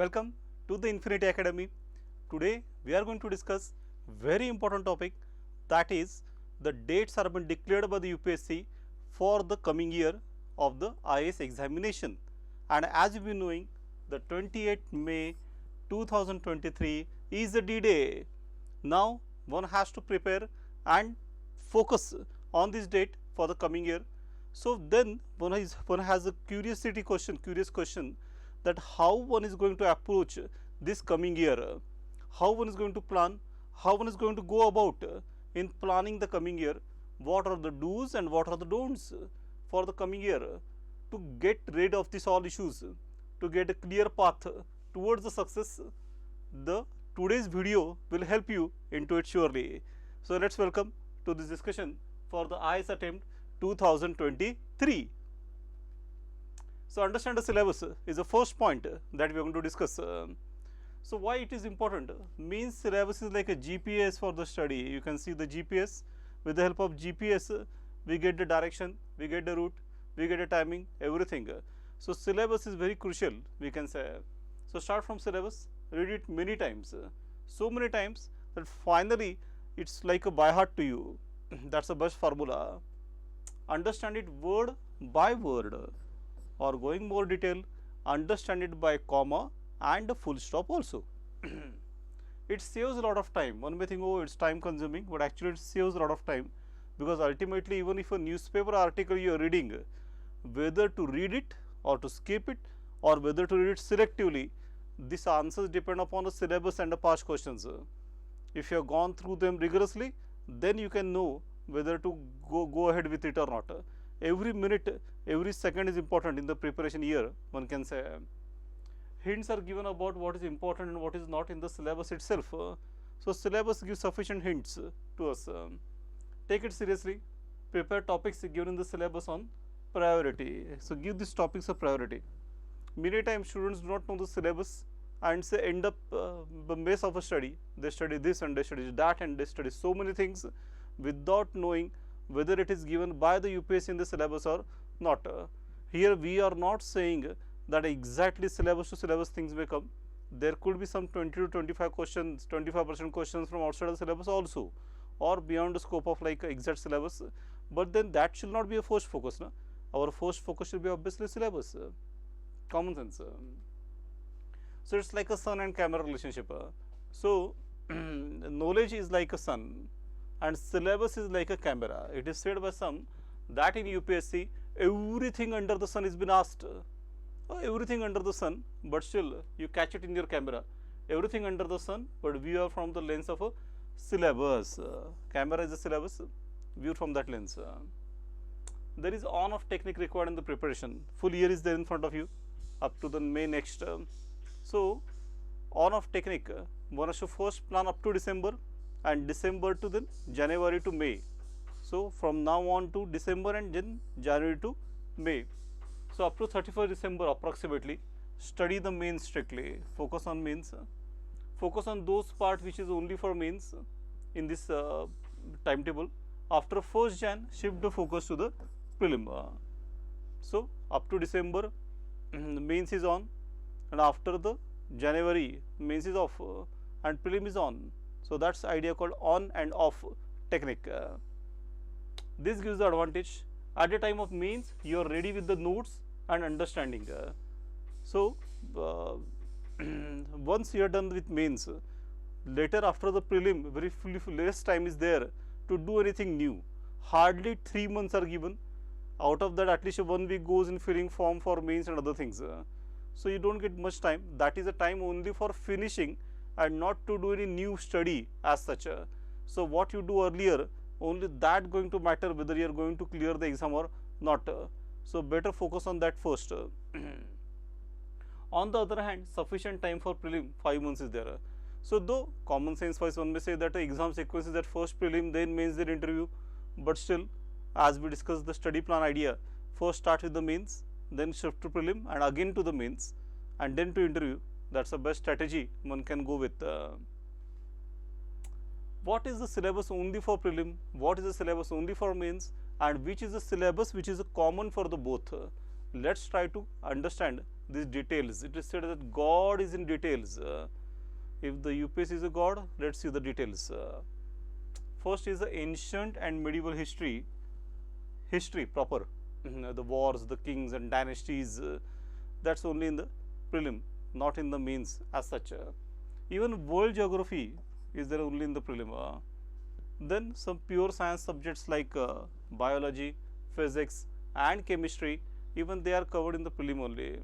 Welcome to the Infinity Academy. Today we are going to discuss very important topic, that is the dates are been declared by the UPSC for the coming year of the IAS examination. And as you have been knowing, the 28th May 2023 is the D-Day. Now one has to prepare and focus on this date for the coming year. So then one has a curious question that how one is going to approach this coming year, how one is going to plan, how one is going to go about in planning the coming year, what are the do's and what are the don'ts for the coming year to get rid of these all issues, to get a clear path towards the success. The today's video will help you into it surely. So let's welcome to this discussion for the IAS attempt 2023. So understand the syllabus is the first point that we are going to discuss. So why it is important? Means syllabus is like a GPS for the study. You can see the GPS. With the help of GPS, we get the direction, we get the route, we get the timing, everything. So syllabus is very crucial, we can say. So start from syllabus, read it many times, so many times that finally it's like a by heart to you. That's the best formula. Understand it word by word, or going more detail, understand it by comma and a full stop also. It saves a lot of time. One may think, oh, it's time consuming, but actually it saves a lot of time, because ultimately even if a newspaper article you are reading, whether to read it or to skip it or whether to read it selectively, these answers depend upon the syllabus and the past questions. If you have gone through them rigorously, then you can know whether to go ahead with it or not. Every minute, every second is important in the preparation year, one can say. Hints are given about what is important and what is not in the syllabus itself. So syllabus gives sufficient hints to us. Take it seriously. Prepare topics given in the syllabus on priority. So give these topics a priority. Many times students do not know the syllabus and say end up the mess of a study. They study this and they study that and they study so many things without knowing whether it is given by the UPSC in the syllabus or not. Here we are not saying that exactly syllabus to syllabus things may come. There could be some 20 to 25 questions, 25% questions from outside of the syllabus also, or beyond the scope of like exact syllabus. But then that should not be a first focus. No? Our first focus should be obviously syllabus. Common sense. So it's like a sun and camera relationship. So knowledge is like a sun and syllabus is like a camera. It is said by some that in UPSC everything under the sun is been asked. Everything under the sun, but still you catch it in your camera. Everything under the sun, but view from the lens of a syllabus. Camera is a syllabus, view from that lens. There is on-off technique required in the preparation. Full year is there in front of you up to the May next. So on-off technique, one has to first plan up to December and December to then January to May. So from now on to December and then January to May. So up to 31st December approximately, study the mains strictly, focus on mains, focus on those parts which is only for mains in this timetable. After 1st Jan, shift the focus to the prelim. So up to December, mains is on, and after the January, mains is off and prelim is on. So that's the idea called on and off technique. This gives the advantage. At the time of mains, you are ready with the notes and understanding. So once you are done with mains, later after the prelim, very less time is there to do anything new. Hardly 3 months are given. Out of that, at least 1 week goes in filling form for mains and other things. So you don't get much time. That is a time only for finishing and not to do any new study as such. So what you do earlier, only that going to matter whether you are going to clear the exam or not. So better focus on that first. On the other hand, sufficient time for prelim, 5 months is there. So though common sense wise one may say that the exam sequence is that first prelim, then mains, then interview, but still as we discussed the study plan idea, first start with the mains, then shift to prelim and again to the mains and then to interview. That's the best strategy one can go with. What is the syllabus only for prelim, what is the syllabus only for mains, and which is the syllabus which is common for the both. Let's try to understand these details. It is said that God is in details. If the UPSC is a God, let's see the details. First is the ancient and medieval history proper, the wars, the kings and dynasties, that's only in the prelim, not in the mains as such. Even world geography is there only in the prelim. Then some pure science subjects like biology, physics and chemistry, even they are covered in the prelim only.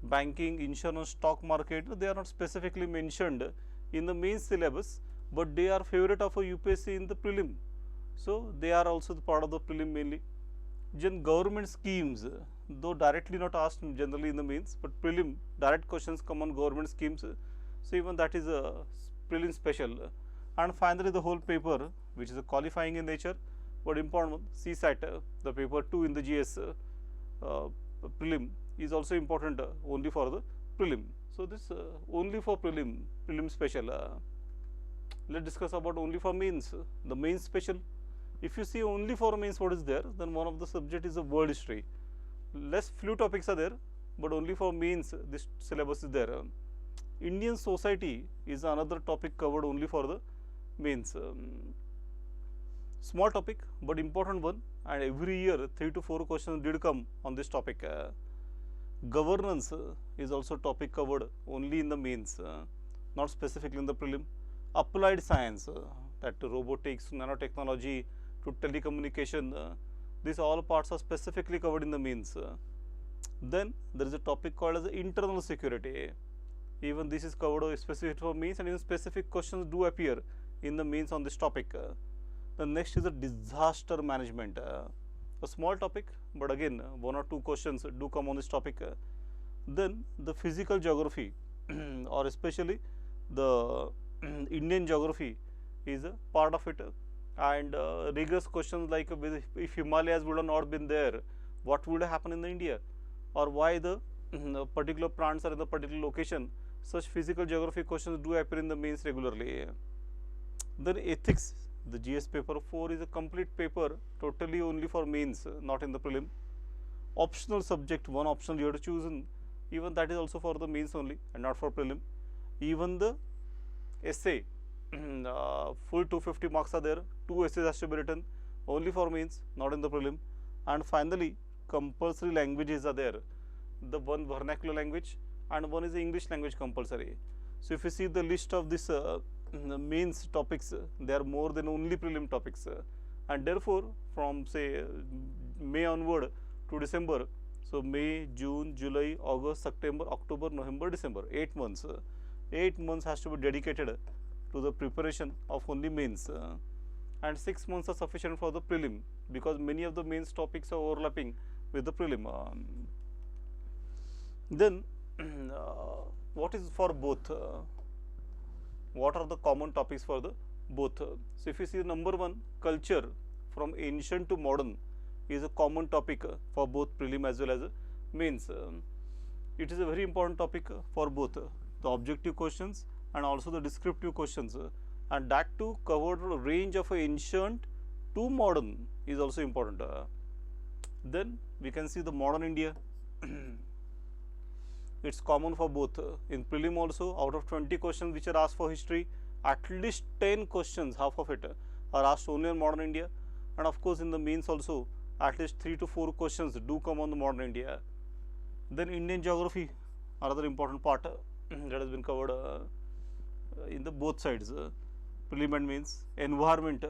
Banking, insurance, stock market, they are not specifically mentioned in the main syllabus, but they are favorite of a UPSC in the prelim. So they are also the part of the prelim mainly. Then government schemes, though directly not asked generally in the mains, but prelim direct questions come on government schemes. So even that is a prelim special. And finally the whole paper, which is a qualifying in nature, but important one, CSAT, the paper 2 in the GS prelim is also important only for the prelim. So this only for prelim special. Let's discuss about only for mains, the mains special. If you see only for mains what is there, then one of the subject is the world history. Less few topics are there, but only for mains this syllabus is there. Indian society is another topic covered only for the mains. Small topic but important one, and every year 3 to 4 questions did come on this topic. Governance is also topic covered only in the mains, not specifically in the prelim. Applied science, that robotics, nanotechnology to telecommunication, these all parts are specifically covered in the mains. Then there is a topic called as internal security. Even this is covered specific for mains, and even specific questions do appear in the mains on this topic. The next is a disaster management, a small topic, but again 1 or 2 questions do come on this topic. Then the physical geography or especially the Indian geography is a part of it, and rigorous questions like if Himalayas would have not been there, what would have happened in the India, or why the particular plants are in the particular location. Such physical geography questions do appear in the mains regularly. Then ethics, the GS paper 4 is a complete paper totally only for mains, not in the prelim. Optional subject, one optional you have to choose, and even that is also for the mains only and not for prelim. Even the essay, full 250 marks are there, 2 essays has to be written only for mains, not in the prelim. And finally compulsory languages are there, the one vernacular language and one is the English language compulsory. So if you see the list of this mains topics, they are more than only prelim topics, and therefore from say May onward to December, so May, June, July, August, September, October, November, December, 8 months. 8 months has to be dedicated to the preparation of only mains, and 6 months are sufficient for the prelim, because many of the mains topics are overlapping with the prelim. Then what is for both? What are the common topics for the both? So if you see number 1, culture from ancient to modern is a common topic for both prelim as well as mains. It is a very important topic for both the objective questions and also the descriptive questions, and that too covered a range of ancient to modern is also important. Then we can see the modern India. It's common for both. In prelim also, out of 20 questions which are asked for history, at least 10 questions, half of it, are asked only on modern India. And of course in the mains also, at least 3 to 4 questions do come on the modern India. Then Indian geography, another important part that has been covered in the both sides, prelim and mains. Environment,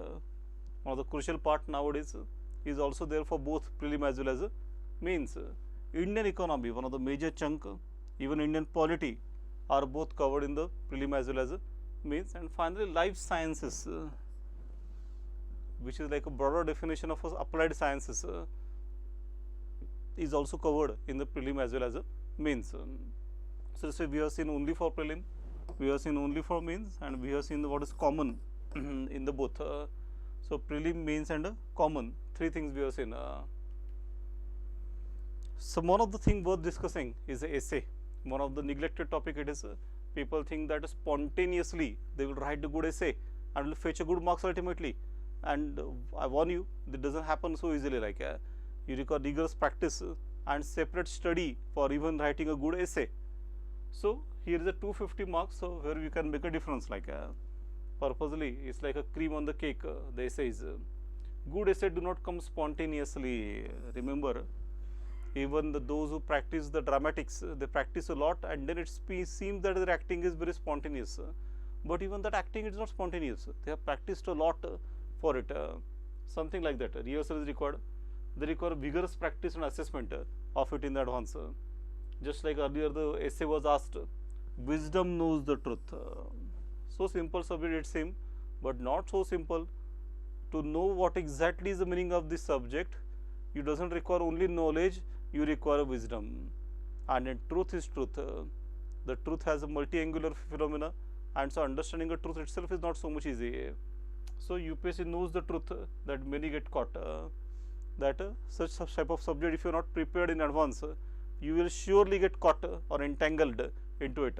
one of the crucial part nowadays, is also there for both prelim as well as mains. Indian economy, one of the major chunk, even Indian polity are both covered in the prelim as well as mains. And finally life sciences, which is like a broader definition of applied sciences, is also covered in the prelim as well as mains. So we have seen only for prelim, we have seen only for mains, and we have seen what is common in the both. So prelim, mains and common, 3 things we have seen. So one of the things worth discussing is the essay. One of the neglected topic it is. People think that spontaneously they will write a good essay and will fetch a good marks ultimately, and I warn you, that doesn't happen so easily. Like you require rigorous practice and separate study for even writing a good essay. So here is a 250 marks, so where we can make a difference, like purposely it's like a cream on the cake. The essay is good essay do not come spontaneously. Remember, even those who practice the dramatics, they practice a lot, and then it seems that their acting is very spontaneous. But even that acting is not spontaneous. They have practiced a lot for it. Something like that. Rehearsal is required. They require vigorous practice and assessment of it in advance. Just like earlier the essay was asked, wisdom knows the truth. So simple subject it seems, but not so simple. To know what exactly is the meaning of this subject, you doesn't require only knowledge, you require wisdom. And truth is truth. The truth has a multi-angular phenomena, and so understanding a truth itself is not so much easy. So UPSC knows the truth that many get caught. That such type of subject, if you are not prepared in advance, you will surely get caught or entangled into it.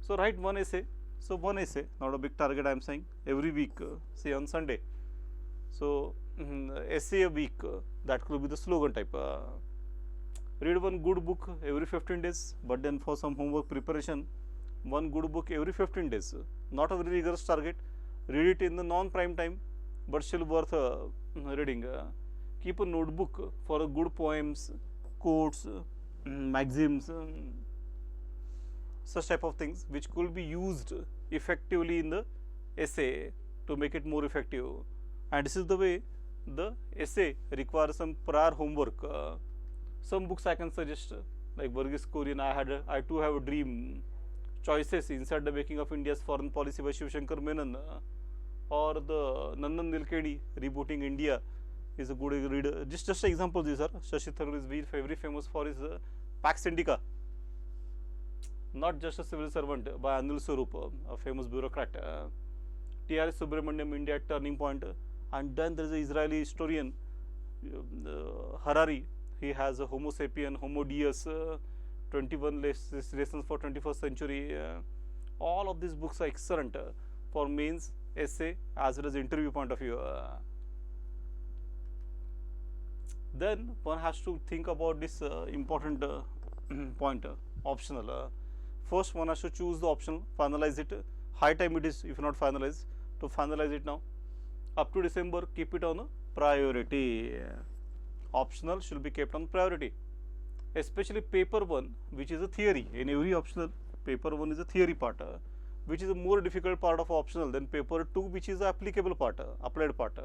So write one essay. So one essay, not a big target I am saying, every week, say on Sunday. So essay a week, that could be the slogan type. Read one good book every 15 days, but then for some homework preparation, one good book every 15 days. Not a very rigorous target. Read it in the non-prime time, but still worth reading. Keep a notebook for good poems, quotes, maxims, such type of things which could be used effectively in the essay to make it more effective. And this is the way the essay requires some prior homework. Some books I can suggest, like Burgess Korean, I too have a dream, Choices Inside the Making of India's Foreign Policy by Shiv Shankar Menon, or the Nandan Nilekani, Rebooting India is a good read. Just examples these are. Shashi Tharoor is very famous for his Pax Indica, not just a civil servant, by Anil Swarup, a famous bureaucrat. T.R. Subramaniam, India at Turning Point. And then there is an Israeli historian, Harari. He has a Homo sapien, Homo Deus, 21 lessons for 21st century. All of these books are excellent for mains, essay as well as interview point of view. Then one has to think about this important point, optional. First one has to choose the optional, finalize it. High time it is if not finalized, to finalize it now. Up to December, keep it on a priority. Optional should be kept on priority. Especially paper 1, which is a theory. In every optional, paper 1 is a theory part, which is a more difficult part of optional than paper 2, which is the applicable part, applied part.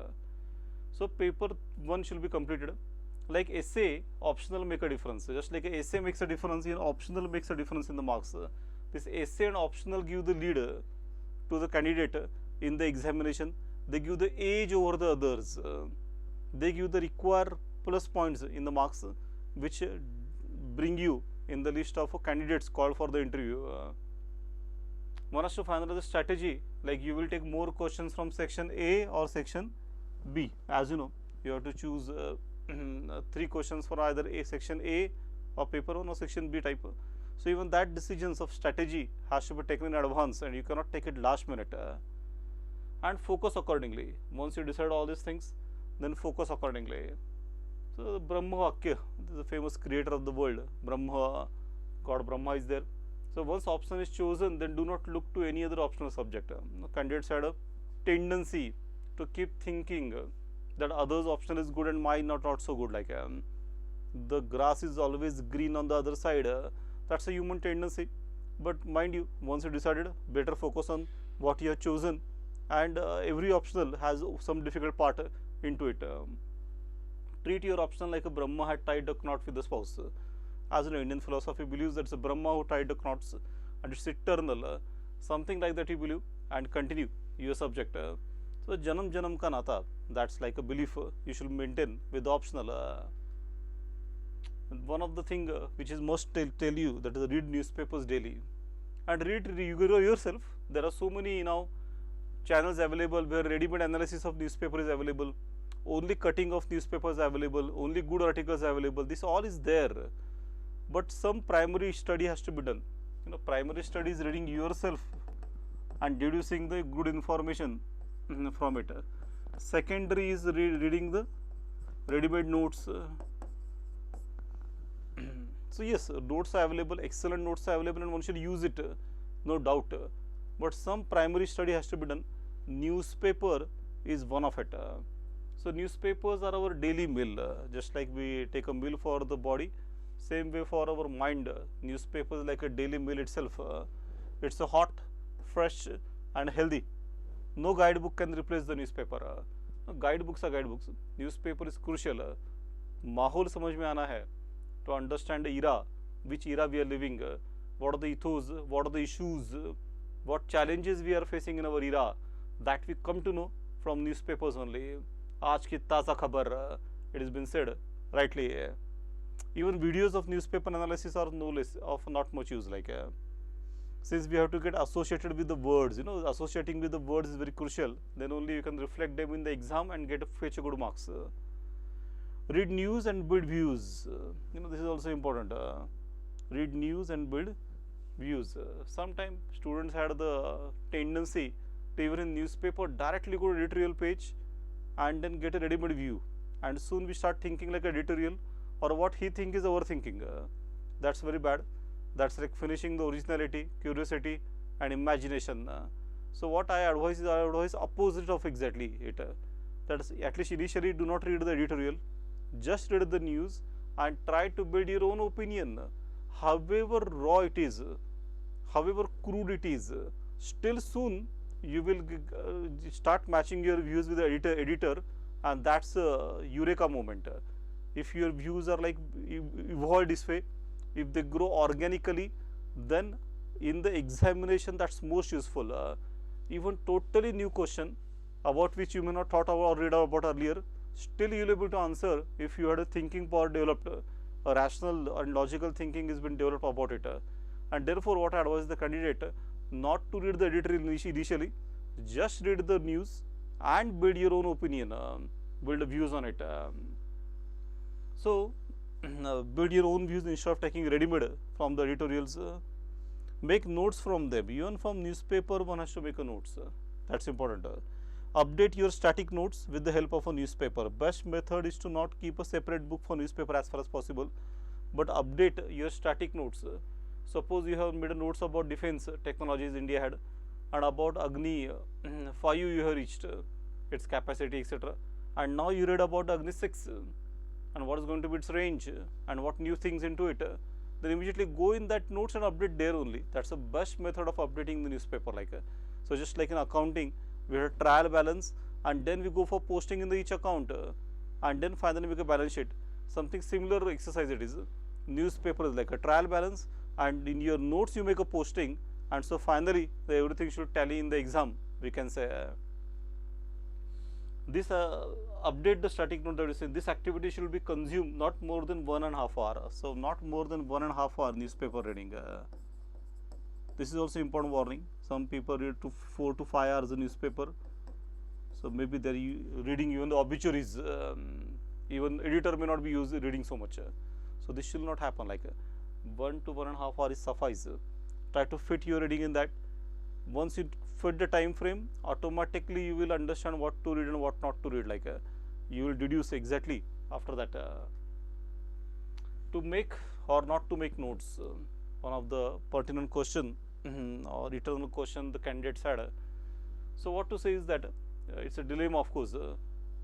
So paper 1 should be completed. Like essay, optional make a difference. Just like essay makes a difference, in optional makes a difference in the marks. This essay and optional give the lead to the candidate in the examination. They give the edge over the others. They give the required plus points in the marks, which bring you in the list of candidates called for the interview. One has to finalize the strategy, like you will take more questions from section A or section B. As you know, you have to choose 3 questions for either section A or paper 1 or section B type. So even that decisions of strategy has to be taken in advance, and you cannot take it last minute. And focus accordingly. Once you decide all these things, then focus accordingly. So Brahma Vakya, the famous creator of the world, Brahma, God Brahma is there. So once option is chosen, then do not look to any other optional subject. Candidates had a tendency to keep thinking that others option is good and mine not so good. Like the grass is always green on the other side. That's a human tendency. But mind you, once you decided, better focus on what you have chosen, and every optional has some difficult part into it. Treat your optional like a Brahma had tied a knot with the spouse. As an Indian philosophy believes that it's a Brahma who tied the knots and it's eternal. Something like that you believe, and continue your subject. So Janam Janam Ka Nata, that's like a belief you should maintain with the optional. One of the thing which is must tell you, that is read newspapers daily, and read yourself. There are so many now channels available where ready-made analysis of newspaper is available, only cutting of newspapers available, only good articles available. This all is there, but some primary study has to be done. Primary study is reading yourself and deducing the good information from it. Secondary is reading the ready-made notes So yes, notes are available, excellent notes are available, and one should use it, no doubt. But some primary study has to be done. Newspaper is one of it. So newspapers are our daily meal, just like we take a meal for the body, same way for our mind. Newspaper is like a daily meal itself. It's a hot, fresh, and healthy. No guidebook can replace the newspaper. Guidebooks are guidebooks. Newspaper is crucial. माहौल समझ में आना है to understand the era, which era we are living, what are the ethos, what are the issues, what challenges we are facing in our era, that we come to know from newspapers only. आज की ताज़ा खबर, it has been said rightly. Even videos of newspaper analysis are no less of not much use, like since we have to get associated with the words, associating with the words is very crucial. Then only you can reflect them in the exam and get fetch a good marks. Read news and build views. This is also important. Read news and build views. Sometimes students had the tendency to even in newspaper directly go to editorial page and then get a ready-made view. And soon we start thinking like editorial, or what he think is overthinking. That's very bad. That's like finishing the originality, curiosity, and imagination. So what I advise opposite of exactly it. That is, at least initially do not read the editorial. Just read the news and try to build your own opinion. However raw it is, however crude it is, still soon you will start matching your views with the editor, and that's a eureka moment. If your views are like evolved this way, if they grow organically, then in the examination that's most useful. Even totally new question about which you may not thought about or read about earlier, still you will be able to answer if you had a thinking power developed, a rational and logical thinking has been developed about it. And therefore what I advise the candidate, not to read the editorial initially, just read the news and build your own opinion, build views on it. So build your own views instead of taking ready-made from the editorials. Make notes from them. Even from newspaper one has to make a notes. That's important. Update your static notes with the help of a newspaper. Best method is to not keep a separate book for newspaper as far as possible, but update your static notes. Suppose you have made a notes about defense technologies India had, and about Agni 5 you have reached, its capacity, etc. And now you read about Agni 6 and what is going to be its range and what new things into it. Then immediately go in that notes and update there only. That's the best method of updating the newspaper. So just like in accounting, we have a trial balance and then we go for posting in the each account and then finally make a balance sheet. Something similar exercise it is. Newspaper is like a trial balance, and in your notes you make a posting, and so finally everything should tally in the exam, we can say. This update the static note that you say, this activity should be consumed not more than 1.5 hours. So not more than 1.5 hour newspaper reading. This is also important warning. Some people read to 4 to 5 hours a newspaper. So maybe they are reading even the obituaries. Even editor may not be reading so much. So this should not happen. Like 1 to 1.5 hours is suffice. Try to fit your reading in that. Once you fit the time frame, automatically you will understand what to read and what not to read. Like you will deduce exactly after that. To make or not to make notes. One of the pertinent question or eternal question the candidates had. So what to say is that it's a dilemma, of course.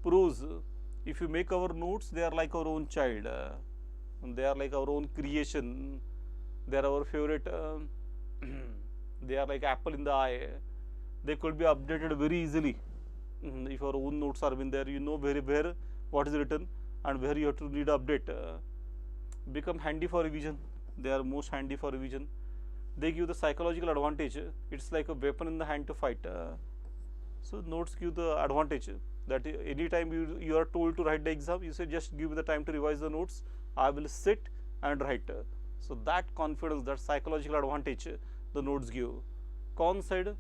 Pros, if you make our notes, they are like our own child. They are like our own creation. They are our favorite. They are like apple in the eye. They could be updated very easily. If your own notes are in there, you know where what is written and where you have to need update. Become handy for revision. They are most handy for revision. They give the psychological advantage. It's like a weapon in the hand to fight. So notes give the advantage that anytime you are told to write the exam, you say just give me the time to revise the notes. I will sit and write. So that confidence, that psychological advantage the notes give. Con side,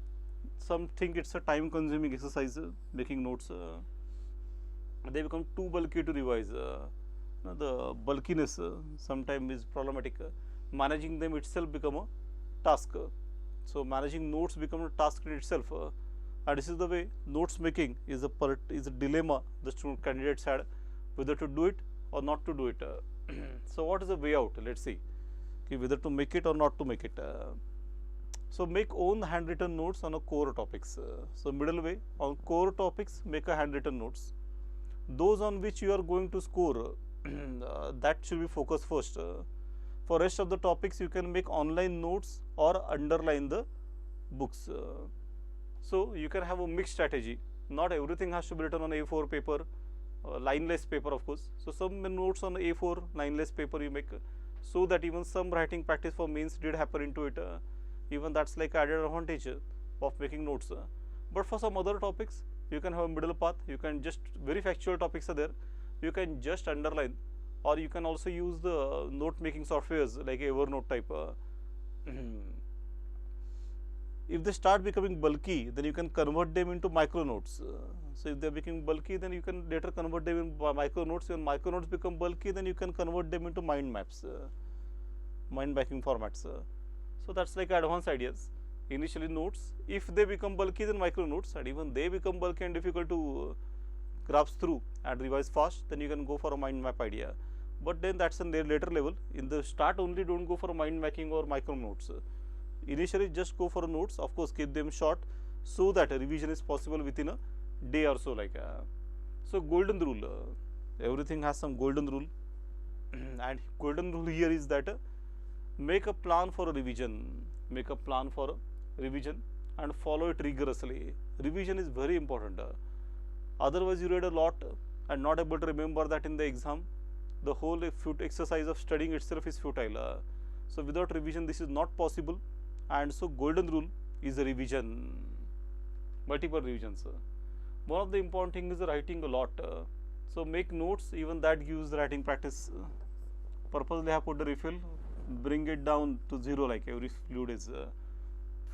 some think it's a time consuming exercise making notes. They become too bulky to revise. The bulkiness sometimes is problematic. Managing them itself become a task. So managing notes become a task in itself. And this is the way notes making is a dilemma the student candidates had, whether to do it or not to do it. So what is the way out? Let's see. whether to make it or not to make it. So make own handwritten notes on a core topics. So middle way, on core topics make a handwritten notes. Those on which you are going to score, that should be focused first. For rest of the topics you can make online notes or underline the books. So you can have a mixed strategy. Not everything has to be written on A4 paper, lineless paper of course. So some notes on A4 lineless paper you make, so that even some writing practice for mains did happen into it. Even that's like added advantage of making notes. But for some other topics you can have a middle path. You can just, very factual topics are there, you can just underline, or you can also use the note making softwares like Evernote type. If they start becoming bulky, then you can convert them into micro notes. So if they are becoming bulky, then you can later convert them in micro notes. When micro notes become bulky, then you can convert them into mind maps, mind mapping formats. So that's like advanced ideas. Initially notes, if they become bulky, then micro notes, and even they become bulky and difficult to grasp through and revise fast, then you can go for a mind map idea. But then that's a later level. In the start only, don't go for mind mapping or micro notes. Initially just go for notes, of course keep them short, so that revision is possible within a day or so. Like so golden rule, everything has some golden rule, and golden rule here is that make a plan for a revision, make a plan for a revision and follow it rigorously. Revision is very important. Otherwise you read a lot and not able to remember that in the exam, the whole exercise of studying itself is futile. So without revision this is not possible. And so golden rule is a revision, multiple revisions. One of the important things is writing a lot. So make notes, even that gives writing practice. Purposely I have put the refill, bring it down to 0 like every few days.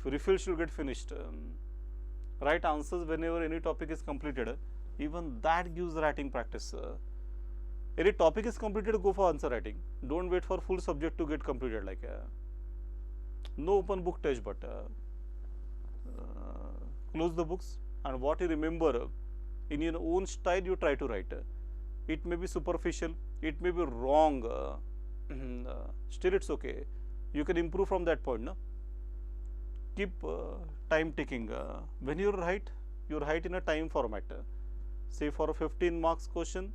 Refill should get finished. Write answers whenever any topic is completed, even that gives writing practice. Any topic is completed, go for answer writing. Don't wait for full subject to get completed. Like no open book test, but close the books, and what you remember in your own style you try to write. It may be superficial, it may be wrong, still it's okay. You can improve from that point. No? Keep time ticking. When you write in a time format. Say for a 15 marks question,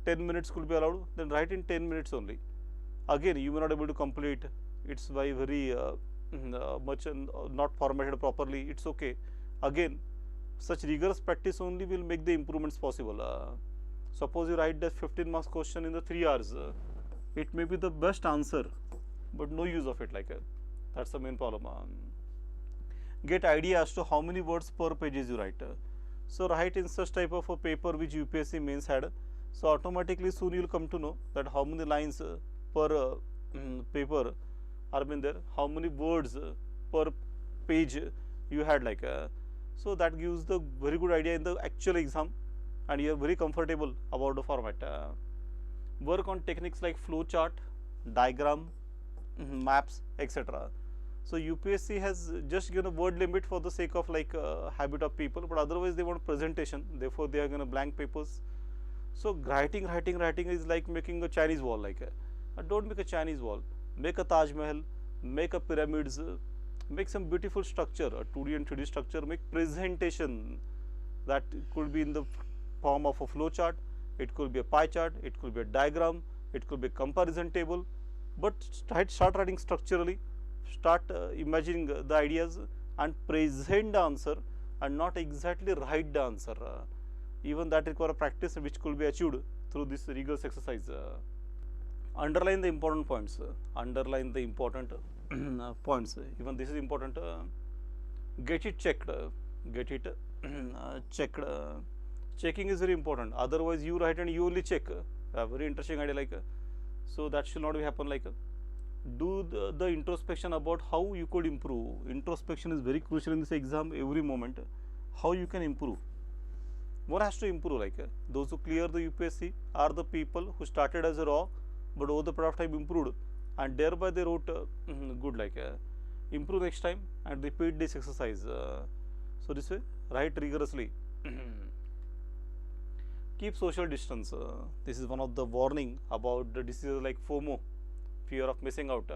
10 minutes could be allowed, then write in 10 minutes only. Again, you may not able to complete, it's by very much not formatted properly, it's okay. Again, such rigorous practice only will make the improvements possible. Suppose you write the 15 marks question in the 3 hours, it may be the best answer, but no use of it. Like that's the main problem. Get idea as to how many words per pages you write. So write in such type of a paper which UPSC mains had. So automatically soon you will come to know that how many lines per paper are been there, how many words per page you had. Like so that gives the very good idea in the actual exam, and you are very comfortable about the format. Work on techniques like flow chart, diagram, maps, etc. So UPSC has just given a word limit for the sake of like habit of people, but otherwise they want presentation, therefore they are going to blank papers. So writing is like making a Chinese wall. Like don't make a Chinese wall, make a Taj Mahal, make a pyramids, make some beautiful structure, a 2D and 3D structure, make presentation that could be in the form of a flow chart, it could be a pie chart, it could be a diagram, it could be a comparison table, but start writing structurally, start imagining the ideas and present the answer, and not exactly write the answer. Even that require a practice which could be achieved through this rigorous exercise. Underline the important points, underline the important points. Even this is important. Get it checked, get it checked. Checking is very important, otherwise you write and you only check. A very interesting idea. Like so that should not be happen. Like do the introspection about how you could improve. Introspection is very crucial in this exam. Every moment how you can improve, one has to improve. Like those who clear the UPSC are the people who started as a raw, but over the period of time improved, and thereby they wrote good. Like improve next time and repeat this exercise. So this way write rigorously. Keep social distance. This is one of the warning about the diseases like FOMO, fear of missing out.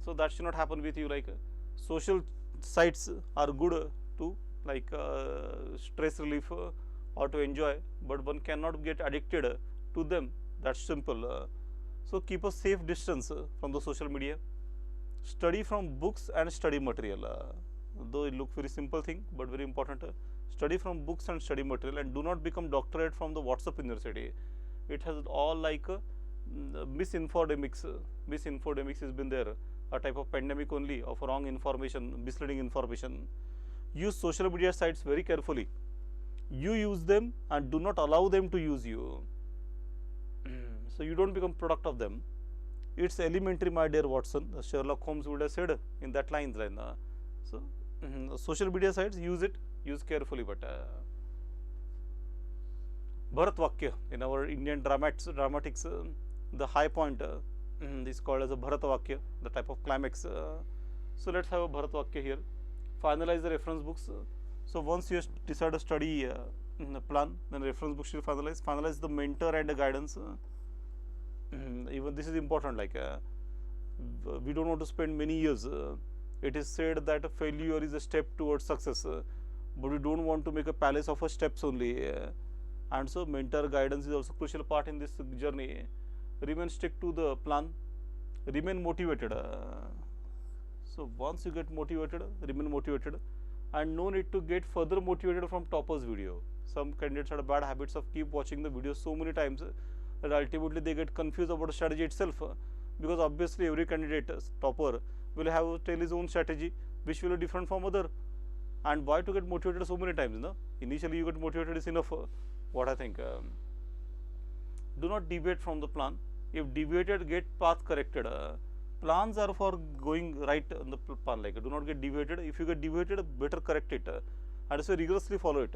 So that should not happen with you. Like social sites are good to like stress relief or to enjoy, but one cannot get addicted to them. That's simple. So keep a safe distance from the social media. Study from books and study material. Though it look very simple thing, but very important. Study from books and study material, and do not become doctorate from the WhatsApp University. It has all like misinfodemics. Misinfodemics has been there, a type of pandemic only of wrong information, misleading information. Use social media sites very carefully. You use them and do not allow them to use you. So you don't become product of them. It's elementary, my dear Watson. Sherlock Holmes would have said in that line. So social media sites, use it, use carefully. But Bharat Vakya in our Indian dramatics, the high point is called as a Bharat Vakya, the type of climax. So let's have a Bharat Vakya here. Finalize the reference books. So once you decide a study plan, then reference books should finalize. Finalize the mentor and the guidance. Even this is important. Like we don't want to spend many years. It is said that failure is a step towards success, but we don't want to make a palace of steps only. And so mentor guidance is also crucial part in this journey. Remain stick to the plan. Remain motivated. So once you get motivated, remain motivated, and no need to get further motivated from toppers video. Some candidates have bad habits of keep watching the video so many times that ultimately they get confused about the strategy itself, because obviously every candidate topper will have tell his own strategy which will be different from other. And why to get motivated so many times? No? Initially you get motivated is enough. What I think. Do not deviate from the plan. If deviated, get path corrected. Plans are for going right on the plan. Like do not get deviated. If you get deviated, better correct it. And so rigorously follow it.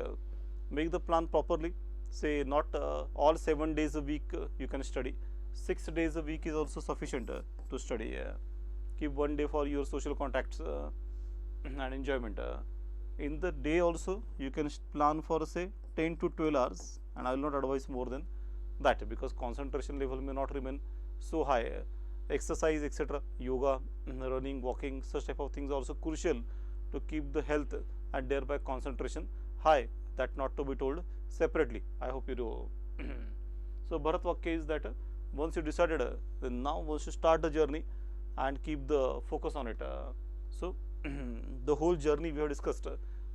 Make the plan properly. Say not all 7 days a week you can study. 6 days a week is also sufficient to study. Keep 1 day for your social contacts and enjoyment. In the day also you can plan for say 10 to 12 hours, and I will not advise more than that, because concentration level may not remain so high. Exercise, etc., yoga, running, walking, such type of things are also crucial to keep the health and thereby concentration high. That not to be told separately. I hope you do. So Bharat Vakya is that once you decided, then now once you start the journey and keep the focus on it. So the whole journey we have discussed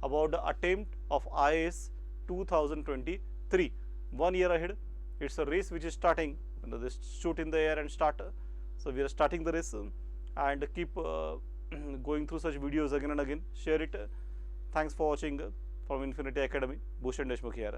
about the attempt of IAS 2023. 1 year ahead. It's a race which is starting. Just shoot in the air and start. So we are starting the race, and keep going through such videos again and again. Share it. Thanks for watching from Infinity Academy. Bhushan Deshmukh here.